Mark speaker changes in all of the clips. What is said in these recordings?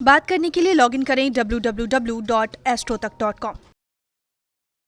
Speaker 1: बात करने के लिए लॉगिन करें www.astrotak.com।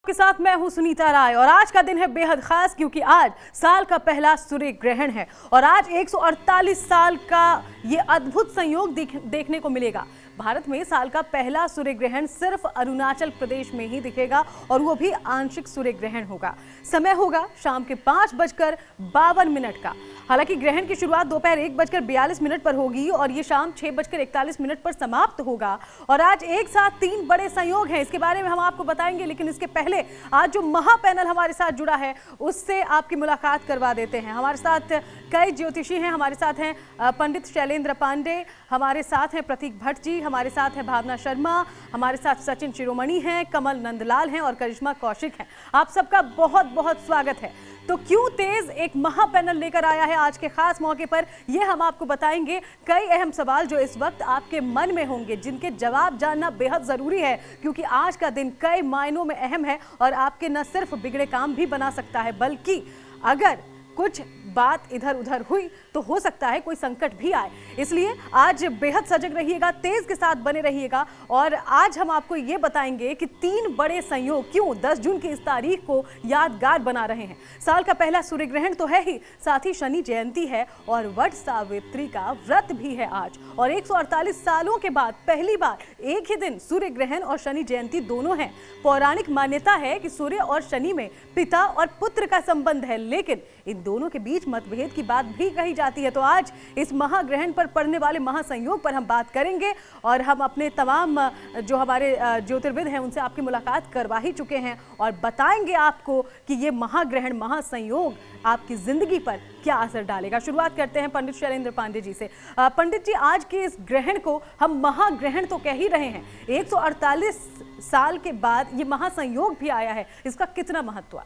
Speaker 2: के साथ मैं हूं सुनीता राय और आज का दिन है बेहद खास क्योंकि आज साल का पहला सूर्य ग्रहण है और आज 148 साल का ये अद्भुत संयोग देखने को मिलेगा। भारत में साल का पहला सूर्य ग्रहण सिर्फ अरुणाचल प्रदेश में ही दिखेगा और वो भी आंशिक सूर्य ग्रहण होगा। समय होगा शाम के 5:52 का। हालांकि ग्रहण की शुरुआत दोपहर 1:42 पर होगी और ये शाम 6:41 पर समाप्त होगा। और आज एक साथ 3 बड़े संयोग हैं, इसके बारे में हम आपको बताएंगे। लेकिन इसके पहले आज जो महापैनल हमारे साथ जुड़ा है उससे आपकी मुलाकात करवा देते हैं। हमारे साथ कई ज्योतिषी हैं। हमारे साथ हैं पंडित शैलेंद्र पांडे, हमारे साथ हैं प्रतीक भट्ट जी, हमारे साथ है भावना शर्मा, हमारे साथ सचिन शिरोमणि हैं, कमल नंदलाल हैं और करिश्मा कौशिक हैं। आप सबका बहुत बहुत स्वागत है। तो क्यों तेज एक महापैनल लेकर आया है आज के खास मौके पर, ये हम आपको बताएंगे। कई अहम सवाल जो इस वक्त आपके मन में होंगे, जिनके जवाब जानना बेहद जरूरी है क्योंकि आज का दिन कई मायनों में अहम है और आपके न सिर्फ बिगड़े काम भी बना सकता है, बल्कि अगर कुछ बात इधर उधर हुई तो हो सकता है कोई संकट भी आए। इसलिए आज बेहद सजग रहिएगा, तेज के साथ बने रहिएगा। और आज हम आपको ये बताएंगे कि 3 बड़े संयोग क्यों 10 जून की इस तारीख को यादगार बना रहे हैं। साल का पहला सूर्य ग्रहण तो है ही, साथ ही शनि जयंती है और वट सावित्री का व्रत भी है आज। और 148 सालों के बाद पहली बार एक ही दिन सूर्य ग्रहण और शनि जयंती दोनों हैं। पौराणिक मान्यता है कि सूर्य और शनि में पिता और पुत्र का संबंध है, लेकिन इन दोनों के बीच मतभेद की बात भी कही जाती है। तो आज इस महाग्रहण पर पड़ने वाले महासंयोग पर हम बात करेंगे और हम अपने तमाम जो हमारे ज्योतिर्विद हैं उनसे आपकी मुलाकात करवा ही चुके हैं और बताएंगे आपको कि ये महाग्रहण महासंयोग आपकी जिंदगी पर क्या असर डालेगा। शुरुआत करते हैं पंडित शैलेंद्र पांडे जी से। पंडित जी, आज के इस ग्रहण को हम महाग्रहण तो कह ही रहे हैं, 148 साल के बाद ये महासंयोग भी आया है, इसका कितना महत्व है?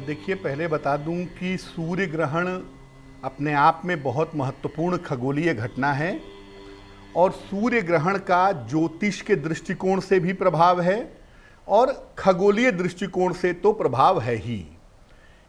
Speaker 3: देखिए, पहले बता दूं कि सूर्य ग्रहण अपने आप में बहुत महत्वपूर्ण खगोलीय घटना है और सूर्य ग्रहण का ज्योतिष के दृष्टिकोण से भी प्रभाव है और खगोलीय दृष्टिकोण से तो प्रभाव है ही।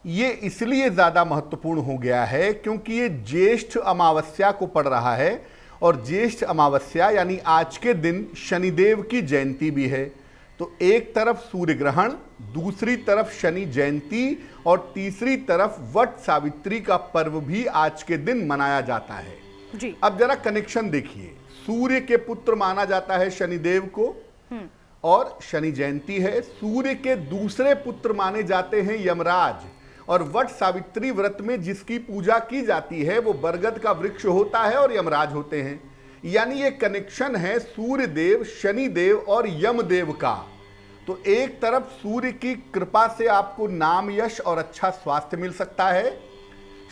Speaker 3: ये इसलिए ज़्यादा महत्वपूर्ण हो गया है क्योंकि ये ज्येष्ठ अमावस्या को पड़ रहा है और ज्येष्ठ अमावस्या यानी आज के दिन शनिदेव की जयंती भी है। तो एक तरफ सूर्य ग्रहण, दूसरी तरफ शनि जयंती और तीसरी तरफ वट सावित्री का पर्व भी आज के दिन मनाया जाता है
Speaker 2: जी।
Speaker 3: अब जरा कनेक्शन देखिए, सूर्य के पुत्र माना जाता है शनिदेव को और शनि जयंती है। सूर्य के दूसरे पुत्र माने जाते हैं यमराज और वट सावित्री व्रत में जिसकी पूजा की जाती है वो बरगद का वृक्ष होता है और यमराज होते हैं। यानी ये कनेक्शन है सूर्य देव, शनि देव और यमदेव का। तो एक तरफ सूर्य की कृपा से आपको नाम, यश और अच्छा स्वास्थ्य मिल सकता है,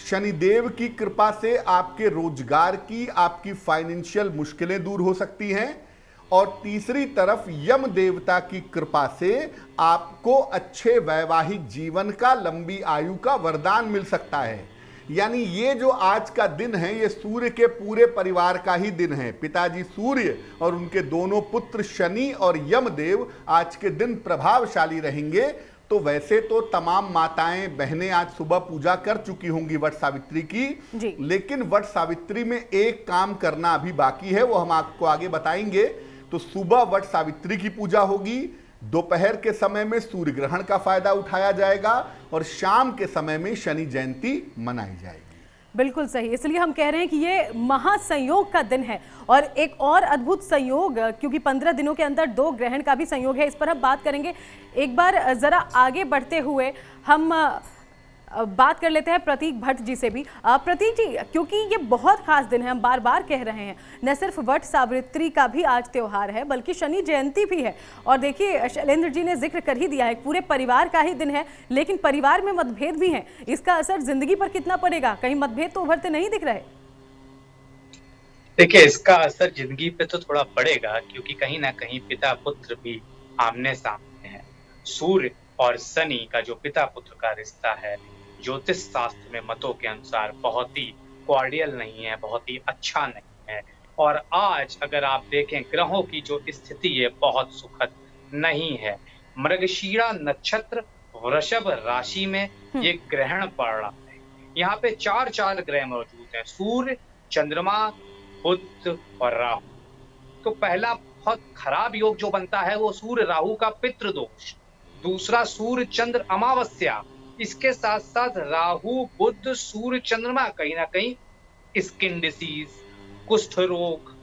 Speaker 3: शनिदेव की कृपा से आपके रोजगार की, आपकी फाइनेंशियल मुश्किलें दूर हो सकती हैं और तीसरी तरफ यम देवता की कृपा से आपको अच्छे वैवाहिक जीवन का, लंबी आयु का वरदान मिल सकता है। यानी ये जो आज का दिन है ये सूर्य के पूरे परिवार का ही दिन है। पिताजी सूर्य और उनके दोनों पुत्र शनि और यमदेव आज के दिन प्रभावशाली रहेंगे। तो वैसे तो तमाम माताएं बहनें आज सुबह पूजा कर चुकी होंगी वट सावित्री की, लेकिन वट सावित्री में एक काम करना अभी बाकी है, वो हम आपको आगे बताएंगे। तो सुबह वट सावित्री की पूजा होगी, दोपहर के समय में सूर्य ग्रहण का फायदा उठाया जाएगा और शाम के समय में शनि जयंती मनाई जाएगी।
Speaker 2: बिल्कुल सही, इसलिए हम कह रहे हैं कि ये महासंयोग का दिन है। और एक और अद्भुत संयोग, क्योंकि 15 दिनों के अंदर 2 ग्रहण का भी संयोग है, इस पर हम बात करेंगे। एक बार जरा आगे बढ़ते हुए हम बात कर लेते हैं प्रतीक भट्ट जी से भी। प्रतीक जी, क्योंकि ये बहुत खास दिन है, हम बार बार कह रहे हैं, न सिर्फ वट सावित्री का भी आज त्योहार है बल्कि शनि जयंती भी है। और देखिए, शैलेंद्र जी ने जिक्र कर ही दिया है, पूरे परिवार का ही दिन है, लेकिन परिवार में मतभेद भी हैं। इसका असर जिंदगी पर कितना पड़ेगा? कहीं मतभेद तो उभरते नहीं दिख रहे।
Speaker 4: देखिए, इसका असर जिंदगी पे तो थोड़ा पड़ेगा क्योंकि कहीं ना कहीं पिता पुत्र भी आमने सामने है। सूर्य और शनि का जो पिता पुत्र का रिश्ता है, ज्योतिष शास्त्र में मतों के अनुसार बहुत ही कॉर्डियल नहीं है, बहुत ही अच्छा नहीं है। और आज अगर आप देखें ग्रहों की जो स्थिति है बहुत सुखद नहीं है। मृगशीरा नक्षत्र वृषभ राशि में ये ग्रहण पड़ रहा है। यहाँ पे 4 ग्रह मौजूद हैं, सूर्य, चंद्रमा, बुध और राहु। तो पहला बहुत खराब योग जो बनता है वो सूर्य राहु का पितृ दोष, दूसरा सूर्य चंद्र अमावस्या, इसके साथ साथ राहु बुध सूर्य चंद्रमा कहीं ना कहीं स्किन डिसीज, कुष्ठ रोग,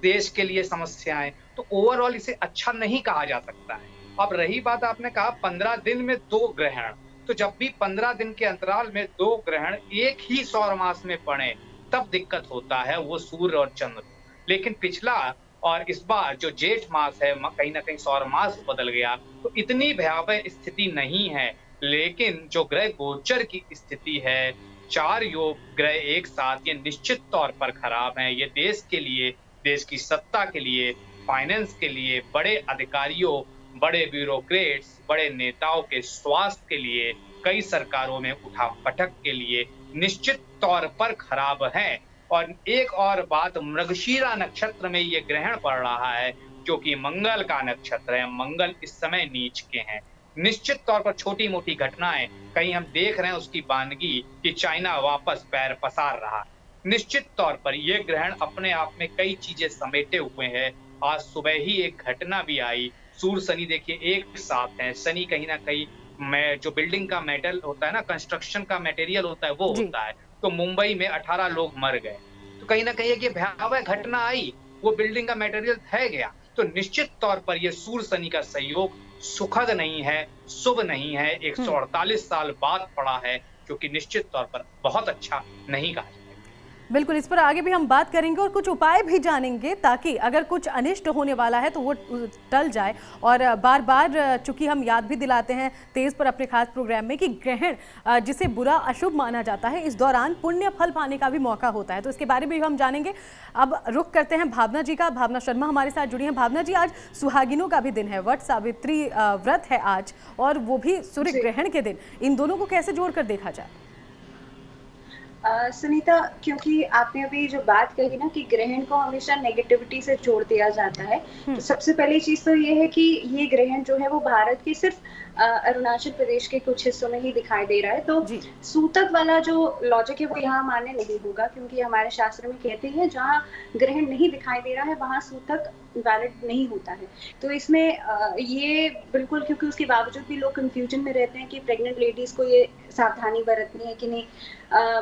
Speaker 4: देश के लिए समस्याएं, तो ओवरऑल इसे अच्छा नहीं कहा जा सकता है। अब रही बात आपने कहा 15 दिन में 2 ग्रहण, तो जब भी 15 दिन के अंतराल में 2 ग्रहण एक ही सौर मास में पड़े तब दिक्कत होता है, वो सूर्य और चंद्र। लेकिन पिछला और इस बार जो जेठ मास है कहीं ना कहीं सौर मास बदल गया, तो इतनी भयावह स्थिति नहीं है। लेकिन जो ग्रह गोचर की स्थिति है, 4 योग ग्रह एक साथ, ये निश्चित तौर पर खराब है। ये देश के लिए, देश की सत्ता के लिए, फाइनेंस के लिए, बड़े अधिकारियों, बड़े ब्यूरोक्रेट्स, बड़े नेताओं के स्वास्थ्य के लिए, कई सरकारों में उठापटक के लिए निश्चित तौर पर खराब है। और एक और बात, मृगशीरा नक्षत्र में ये ग्रहण पड़ रहा है जो कि मंगल का नक्षत्र है। मंगल इस समय नीच के हैं। निश्चित तौर पर छोटी मोटी घटनाएं कहीं हम देख रहे हैं उसकी बानगी कि चाइना वापस पैर पसार रहा। निश्चित तौर पर यह ग्रहण अपने आप में कई चीजें समेटे हुए हैं। आज सुबह ही एक घटना भी आई, सूर्य शनि देखिए एक साथ है। शनि कहीं ना कहीं जो बिल्डिंग का मेटल होता है ना, कंस्ट्रक्शन का मटेरियल होता है, वो होता है। तो मुंबई में 18 लोग मर गए, तो कहीं ना कहीं एक भयावह घटना आई, वो बिल्डिंग का मटेरियल ढह गया। तो निश्चित तौर पर यह सूर्य शनि का संयोग सुखद नहीं है, शुभ नहीं है। 148 साल बाद पड़ा है, जो कि निश्चित तौर पर बहुत अच्छा नहीं कहा जाए।
Speaker 2: बिल्कुल, इस पर आगे भी हम बात करेंगे और कुछ उपाय भी जानेंगे ताकि अगर कुछ अनिष्ट होने वाला है तो वो टल जाए। और बार बार चूंकि हम याद भी दिलाते हैं तेज पर अपने खास प्रोग्राम में कि ग्रहण जिसे बुरा अशुभ माना जाता है, इस दौरान पुण्य फल पाने का भी मौका होता है, तो इसके बारे में भी हम जानेंगे। अब रुख करते हैं भावना जी का। भावना शर्मा हमारे साथ जुड़ी हैं। भावना जी, आज सुहागिनों का भी दिन है, वट सावित्री व्रत है आज, और वो भी सूर्य ग्रहण के दिन। इन दोनों को कैसे जोड़कर देखा जाए?
Speaker 1: सुनीता, क्योंकि आपने अभी जो बात कही ना कि ग्रहण को हमेशा नेगेटिविटी से जोड़ दिया जाता है, तो सबसे पहली चीज तो ये है कि ये ग्रहण जो है वो भारत के सिर्फ अरुणाचल प्रदेश के कुछ हिस्सों में ही दिखाई दे रहा है। तो सूतक वाला जो लॉजिक है वो यहाँ मान्य नहीं होगा, क्योंकि हमारे शास्त्र में कहते हैं जहाँ ग्रहण नहीं दिखाई दे रहा है वहां सूतक वैलिड नहीं होता है। तो इसमें ये बिल्कुल, क्योंकि उसके बावजूद भी लोग कंफ्यूजन में रहते हैं कि प्रेग्नेंट लेडीज को ये सावधानी बरतनी है कि नहीं,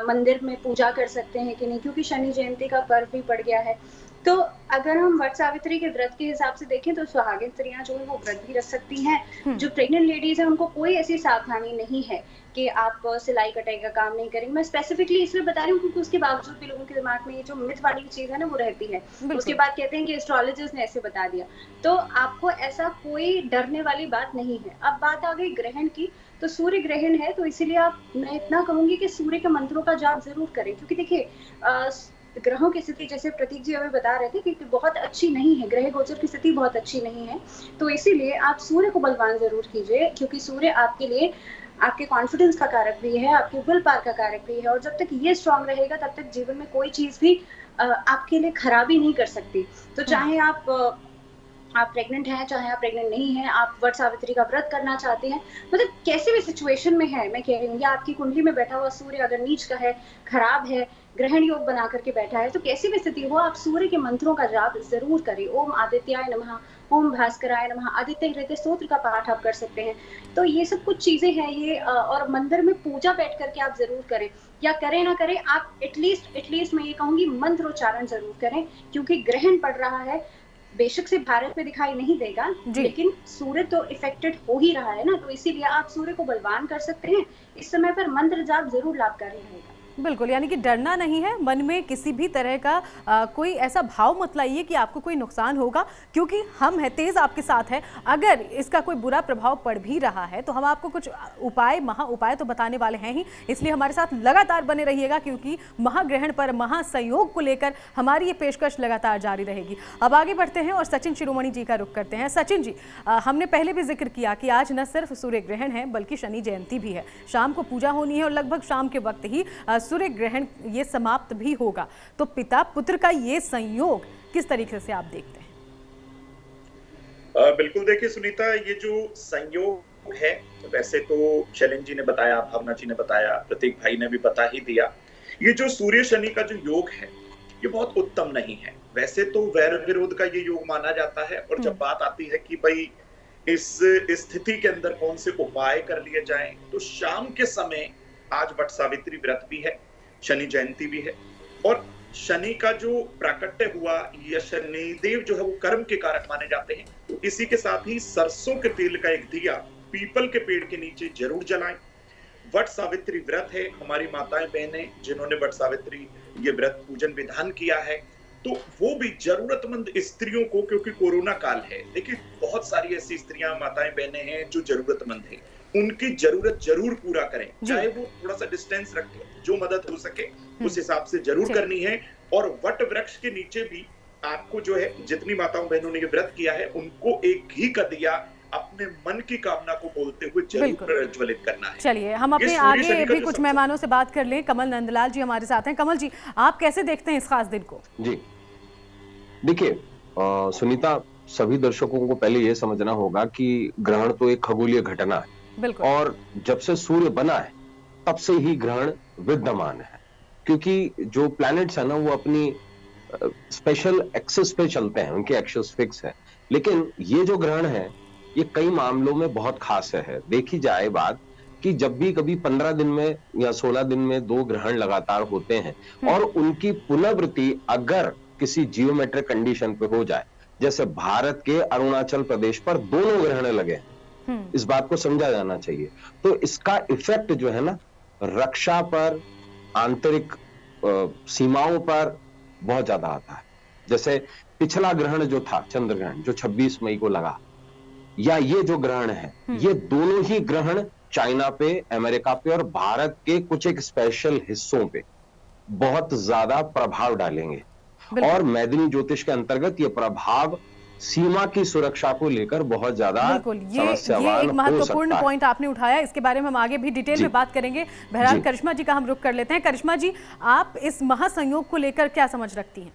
Speaker 1: मंदिर में पूजा कर सकते हैं कि नहीं, क्योंकि शनि जयंती का पर्व भी पड़ गया है। तो अगर हम वट सावित्री के व्रत के हिसाब से देखें तो सुहागिन स्त्रियां जो है वो व्रत भी रख सकती हैं। जो प्रेग्नेंट लेडीज है उनको कोई ऐसी सावधानी नहीं है कि आप सिलाई कटाई का काम नहीं करेंगे। मैं स्पेसिफिकली इसलिए बता रही हूँ क्योंकि उसके बावजूद भी लोगों के दिमाग में ये जो मिथ वाली चीज है ना वो रहती है। उसके बाद कहते हैं कि एस्ट्रोलॉजर्स ने ऐसे बता दिया, तो आपको ऐसा कोई डरने वाली बात नहीं है। अब बात आ गई ग्रहण की, तो सूर्य ग्रहण है, तो इसीलिए मैं इतना कहूंगी कि सूर्य के मंत्रों का जाप जरूर करें, क्योंकि देखिए ग्रहों की स्थिति, जैसे प्रतीक जी हमें बता रहे थे कि बहुत अच्छी नहीं है, ग्रह गोचर की स्थिति बहुत अच्छी नहीं है। तो इसीलिए आप सूर्य को बलवान जरूर कीजिए, क्योंकि सूर्य आपके लिए आपके कॉन्फिडेंस का कारक भी है, आपके विल पावर का कारक भी है, और जब तक ये स्ट्रांग रहेगा तब तक जीवन में कोई चीज भी आपके लिए खराबी नहीं कर सकती। तो चाहे आप प्रेग्नेंट हैं, चाहे आप प्रेग्नेंट नहीं हैं, आप वट सावित्री का व्रत करना चाहते हैं, मतलब कैसे भी सिचुएशन में है, मैं कह रही हूँ, या आपकी कुंडली में बैठा हुआ सूर्य अगर नीच का है, खराब है, ग्रहण योग बना करके बैठा है, तो कैसी भी स्थिति हो आप सूर्य के मंत्रों का जाप जरूर करें। ओम आदित्याय नमः, ओम भास्कराय नमः, आदित्य हृदय स्तोत्र का पाठ आप कर सकते हैं। तो ये सब कुछ चीजें हैं ये, और मंदिर में पूजा बैठ करके आप जरूर करें, या करें ना करें आप एटलीस्ट मैं ये कहूंगी मंत्रोच्चारण जरूर करें, क्योंकि ग्रहण पड़ रहा है। बेशक से भारत में दिखाई नहीं देगा, लेकिन सूर्य तो इफेक्टेड हो ही रहा है ना, तो इसीलिए आप सूर्य को बलवान कर सकते हैं। इस समय पर मंत्र जाप जरूर लाभकारी रहेगा।
Speaker 2: बिल्कुल, यानी कि डरना नहीं है, मन में किसी भी तरह का कोई ऐसा भाव मत लाइए कि आपको कोई नुकसान होगा, क्योंकि हम हैं, तेज आपके साथ है। अगर इसका कोई बुरा प्रभाव पड़ भी रहा है तो हम आपको कुछ उपाय, महा उपाय तो बताने वाले हैं ही, इसलिए हमारे साथ लगातार बने रहिएगा, क्योंकि महाग्रहण पर, महासंयोग को लेकर हमारी ये पेशकश लगातार जारी रहेगी। अब आगे बढ़ते हैं और सचिन शिरोमणि जी का रुख करते हैं। सचिन जी, हमने पहले भी जिक्र किया कि आज न सिर्फ सूर्य ग्रहण है बल्कि शनि जयंती भी है, शाम को पूजा होनी है और लगभग शाम के वक्त ही सूर्य ग्रहण ये समाप्त भी होगा। तो पिता पुत्र का ये संयोग किस तरीके से आप देखते हैं?
Speaker 5: बिल्कुल, देखिए सुनीता, ये जो संयोग है, वैसे तो शैलेन जी ने बताया, भावना जी ने बताया, प्रतीक भाई ने भी बता ही दिया, ये जो सूर्य शनि का जो योग है ये बहुत उत्तम नहीं है। वैसे तो वैर विरोध का ये योग माना जाता है, और जब बात आती है कि भाई इस स्थिति के अंदर कौन से उपाय कर लिए जाएं, तो शाम के समय आज वट सावित्री व्रत भी है, शनि जयंती भी है, और शनि का जो प्राकट्य हुआ या शनिदेव जो है वो कर्म के कारक माने जाते हैं, तो इसी के साथ ही सरसों के तेल का एक दिया पीपल के पेड़ के नीचे जरूर जलाएं। वट सावित्री व्रत है, हमारी माताएं बहनें जिन्होंने वट सावित्री ये व्रत पूजन विधान किया है, तो वो भी जरूरतमंद स्त्रियों को, क्योंकि कोरोना काल है, देखिए बहुत सारी ऐसी स्त्रियां माताएं बहनें हैं जो जरूरतमंद हैं, उनकी जरूरत जरूर पूरा करें, चाहे वो थोड़ा सा डिस्टेंस रखें, जो मदद हो सके उस हिसाब से जरूर करनी है। और वट वृक्ष के नीचे भी आपको जो है, जितनी माताओं बहनों ने ये व्रत किया है, उनको एक घी का दिया अपने मन की कामना को बोलते हुए जरूर प्रज्वलित करना है।
Speaker 2: चलिए हम अपने आगे भी कुछ मेहमानों से बात कर लें। कमल नंदलाल जी हमारे साथ हैं। कमल जी, आप कैसे देखते हैं इस खास दिन को?
Speaker 6: जी देखिए सुनीता, सभी दर्शकों को पहले यह समझना होगा कि ग्रहण तो एक खगोलीय घटना है,
Speaker 2: बिल्कुल, और
Speaker 6: जब से सूर्य बना है तब से ही ग्रहण विद्यमान है, क्योंकि जो प्लैनेट्स है ना वो अपनी स्पेशल एक्सिस पे चलते हैं, उनके एक्सिस फिक्स है। लेकिन ये जो ग्रहण है ये कई मामलों में बहुत खास है। देखी जाए बात कि जब भी कभी 15 दिन में या 16 दिन में 2 ग्रहण लगातार होते हैं और उनकी पुनरावृत्ति अगर किसी जियोमेट्रिक कंडीशन पे हो जाए, जैसे भारत के अरुणाचल प्रदेश पर दोनों ग्रहण लगे, इस बात को समझा जाना चाहिए। तो इसका इफेक्ट जो है ना रक्षा पर, आंतरिक सीमाओं पर बहुत ज्यादा आता है। जैसे पिछला ग्रहण जो था, चंद्र ग्रहण जो 26 मई को लगा, या ये जो ग्रहण है, ये दोनों ही ग्रहण चाइना पे, अमेरिका पे और भारत के कुछ एक स्पेशल हिस्सों पे बहुत ज्यादा प्रभाव डालेंगे। और मैदिनी ज्योतिष के अंतर्गत ये प्रभाव सीमा की सुरक्षा को लेकर बहुत ज्यादा समस्यावान
Speaker 2: एक महत्वपूर्ण पॉइंट आपने उठाया, इसके बारे में हम आगे भी डिटेल में बात करेंगे। बहरहाल करिश्मा जी का हम रुख कर लेते हैं। करिश्मा जी, आप इस महासंयोग को लेकर क्या समझ रखती हैं?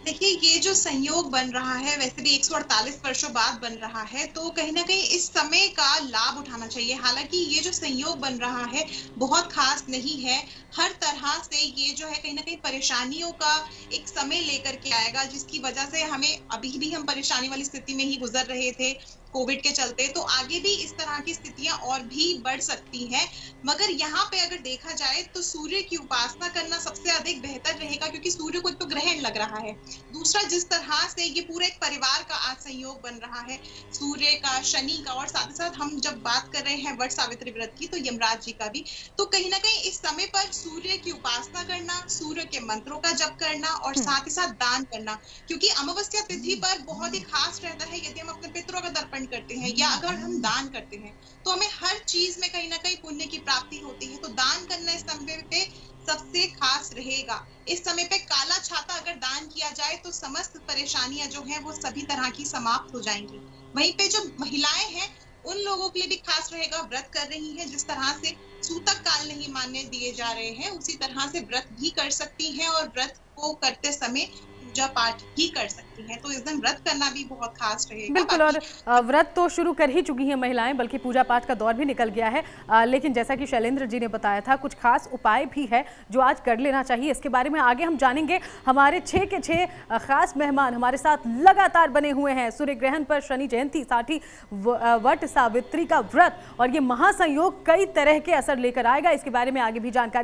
Speaker 7: देखिए, ये जो संयोग बन रहा है वैसे भी 148 वर्षों बाद बन रहा है, तो कहीं ना कहीं इस समय का लाभ उठाना चाहिए। हालांकि ये जो संयोग बन रहा है बहुत खास नहीं है, हर तरह से ये जो है कहीं ना कहीं परेशानियों का एक समय लेकर के आएगा, जिसकी वजह से हमें अभी भी हम परेशानी वाली स्थिति में ही गुजर रहे थे कोविड के चलते, तो आगे भी इस तरह की स्थितियां और भी बढ़ सकती हैं। मगर यहाँ पे अगर देखा जाए तो सूर्य की उपासना करना सबसे अधिक बेहतर रहेगा, क्योंकि सूर्य को एक तो ग्रहण लग रहा है, दूसरा जिस तरह से ये पूरे एक परिवार का आज संयोग बन रहा है, सूर्य का, शनि का, और साथ ही साथ हम जब बात कर रहे हैं वट सावित्री व्रत की, तो यमराज जी का भी, तो कहीं ना कहीं इस समय पर सूर्य की उपासना करना, सूर्य के मंत्रों का जप करना और साथ ही साथ दान करना, क्योंकि अमावस्या तिथि पर बहुत ही खास रहता है। यदि हम अपने पितरों का दर्पण करते हैं या अगर हम दान करते हैं तो हमें हर चीज में कहीं ना कहीं पुण्य की प्राप्ति होती है, तो दान करना इस समय पे सबसे खास रहेगा। इस समय पे काला छाता अगर दान किया जाए तो समस्त परेशानियां जो हैं वो सभी तरह की समाप्त हो जाएंगी। वहीं पे जो महिलाएं हैं उन लोगों के लिए भी खास रहेगा, व्रत कर रही हैं, जिस तरह से सूतक काल नहीं मानने दिए जा रहे हैं उसी तरह से व्रत भी कर सकती हैं, और व्रत को करते समय पूजा पाठ ही कर सकती हैं, तो इस दिन व्रत करना भी बहुत खास रहेगा।
Speaker 2: बिल्कुल, और व्रत तो शुरू कर ही चुकी हैं महिलाएं, बल्कि पूजा पाठ का दौर भी निकल गया है। लेकिन जैसा कि शैलेंद्र जी ने बताया था, कुछ खास उपाय भी है जो आज कर लेना चाहिए। इसके बारे में आगे हम जानेंगे। हमारे 6 के 6 खास मेहमान हमारे साथ लगातार बने हुए हैं। सूर्य ग्रहण पर शनि जयंती, साथ ही वट सावित्री का व्रत और ये महासंयोग कई तरह के असर लेकर आएगा, इसके बारे में आगे भी जानकारी